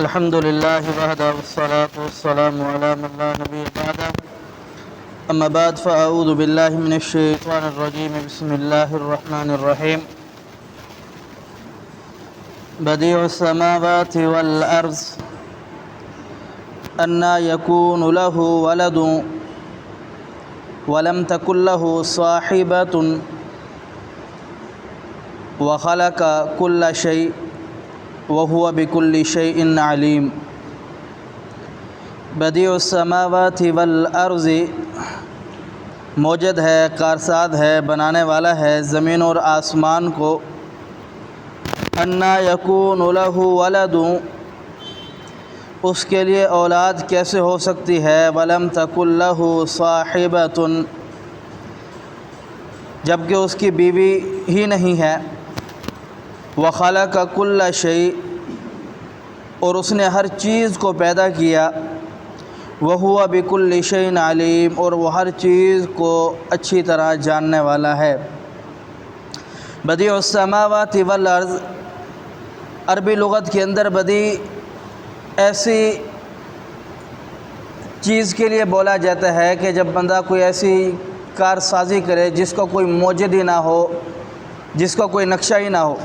الحمد لله وحده والصلاة والسلام على من لا نبي بعده أما بعد فأعوذ بالله من الشيطان الرجيم بسم الله الرحمن الرحيم بديع السماوات والأرض أنى يكون له ولد ولم تكن له صاحبة وخلق كل شيء وهو بكل شيء عليم بدیع السماوات والارض موجد ہے، کارساز ہے، بنانے والا ہے زمین اور آسمان کو۔ انا یکون لہ ولد، اس کے لیے اولاد کیسے ہو سکتی ہے؟ ولم تکن لہ صاحبۃ، جبکہ اس کی بیوی ہی نہیں ہے۔ وخلق کل شیء، اور اس نے ہر چیز کو پیدا کیا۔ وہو بکل شیء علیم، اور وہ ہر چیز کو اچھی طرح جاننے والا ہے۔ بدیع السماوات والارض، عربی لغت کے اندر بدیع ایسی چیز کے لیے بولا جاتا ہے کہ جب بندہ کوئی ایسی کارسازی کرے جس کا کوئی موجد ہی نہ ہو، جس کا کوئی نقشہ ہی نہ ہو،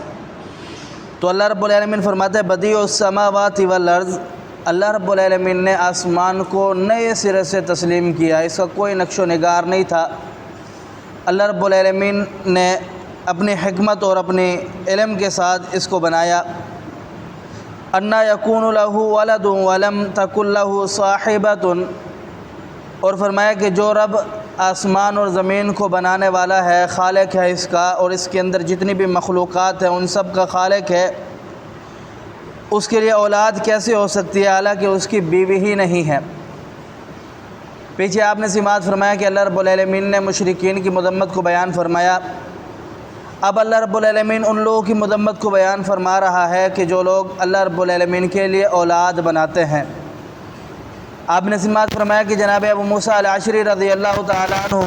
تو اللہ رب العالمین فرماتے ہیں بدیع السماوات والارض، اللہ رب العالمین نے آسمان کو نئے سرے سے تسلیم کیا، اس کا کوئی نقش و نگار نہیں تھا۔ اللہ رب العالمین نے اپنی حکمت اور اپنے علم کے ساتھ اس کو بنایا۔ انا یکون لہ ولد ولم تکن لہ صاحبۃ، اور فرمایا کہ جو رب آسمان اور زمین کو بنانے والا ہے، خالق ہے اس کا، اور اس کے اندر جتنی بھی مخلوقات ہیں ان سب کا خالق ہے، اس کے لیے اولاد کیسے ہو سکتی ہے حالانکہ اس کی بیوی ہی نہیں ہے؟ پیچھے آپ نے سماعت فرمایا کہ اللہ رب العالمین نے مشرکین کی مذمت کو بیان فرمایا۔ اب اللہ رب العالمین ان لوگوں کی مذمت کو بیان فرما رہا ہے کہ جو لوگ اللہ رب العالمین کے لیے اولاد بناتے ہیں۔ آپ نے سماعت فرمایا کہ جناب ابو موسیٰ الاشعری رضی اللہ تعالیٰ عنہ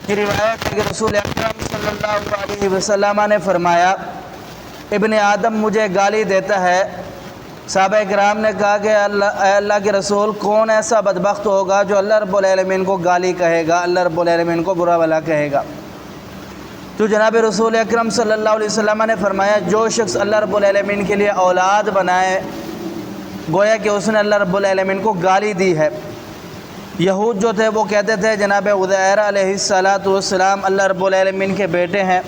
کی روایت ہے کہ رسول اکرم صلی اللہ علیہ وسلم نے فرمایا ابن آدم مجھے گالی دیتا ہے۔ صحابہ کرام نے کہا کہ اللہ کے رسول کون ایسا بدبخت ہوگا جو اللہ رب العالمین کو گالی کہے گا، اللہ رب العالمین کو برا بھلا کہے گا؟ تو جناب رسول اکرم صلی اللہ علیہ وسلم نے فرمایا جو شخص اللہ رب العالمین کے لیے اولاد بنائے گویا کہ اس نے اللہ رب العالمین کو گالی دی ہے۔ یہود جو تھے وہ کہتے تھے جناب عزیر علیہ السلام اللہ رب العالمین کے بیٹے ہیں۔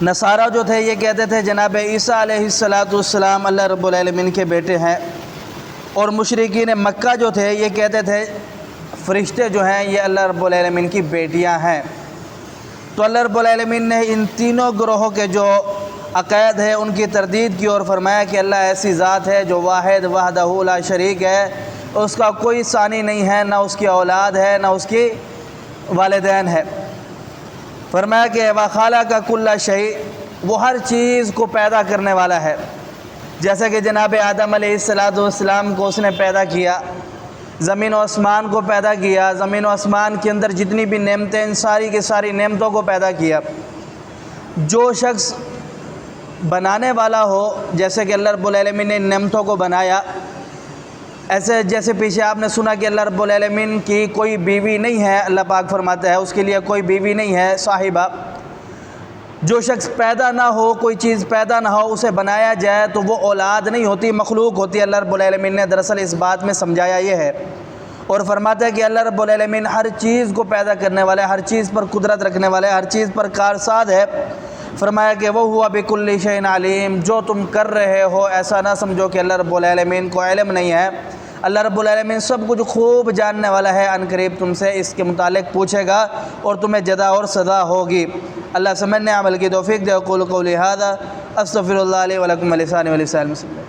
نصارہ جو تھے یہ کہتے تھے جناب عیسیٰ علیہ السلام اللہ رب العالمین کے بیٹے ہیں۔ اور مشرکین مکہ جو تھے یہ کہتے تھے فرشتے جو ہیں یہ اللہ رب العالمین کی بیٹیاں ہیں۔ تو اللہ رب العالمین نے ان تینوں گروہوں کے جو عقائد ہے ان کی تردید کی اور فرمایا کہ اللہ ایسی ذات ہے جو واحد وحدہ لا شریک ہے، اس کا کوئی ثانی نہیں ہے، نہ اس کی اولاد ہے نہ اس کی والدین ہے۔ فرمایا کہ وخلق کل شیء، وہ ہر چیز کو پیدا کرنے والا ہے۔ جیسا کہ جناب آدم علیہ السلام کو اس نے پیدا کیا، زمین و آسمان کو پیدا کیا، زمین و آسمان کے اندر جتنی بھی نعمتیں ان ساری کی ساری نعمتوں کو پیدا کیا۔ جو شخص بنانے والا ہو، جیسے کہ اللہ رب العالمین نے نعمتوں کو بنایا، ایسے جیسے پیچھے آپ نے سنا کہ اللہ رب العالمین کی کوئی بیوی نہیں ہے، اللہ پاک فرماتا ہے اس کے لیے کوئی بیوی نہیں ہے صاحبہ۔ جو شخص پیدا نہ ہو، کوئی چیز پیدا نہ ہو، اسے بنایا جائے تو وہ اولاد نہیں ہوتی، مخلوق ہوتی ہے۔ اللہ رب العالمین نے دراصل اس بات میں سمجھایا یہ ہے اور فرماتا ہے کہ اللہ رب العالمین ہر چیز کو پیدا کرنے والا ہے، ہر چیز پر قدرت رکھنے والا ہے، ہر چیز پر کارساز ہے۔ فرمایا کہ وہ ہوا بکل شیء علیم، جو تم کر رہے ہو ایسا نہ سمجھو کہ اللہ رب العالمین کو علم نہیں ہے، اللہ رب العالمین سب کچھ خوب جاننے والا ہے۔ ان قریب تم سے اس کے متعلق پوچھے گا اور تمہیں جزا اور سزا ہوگی۔ اللہ سمجھنے عمل کی توفیق دے۔ اقول قولی ھذا استغفر اللہ لی ولکم ولسائر المسلمین۔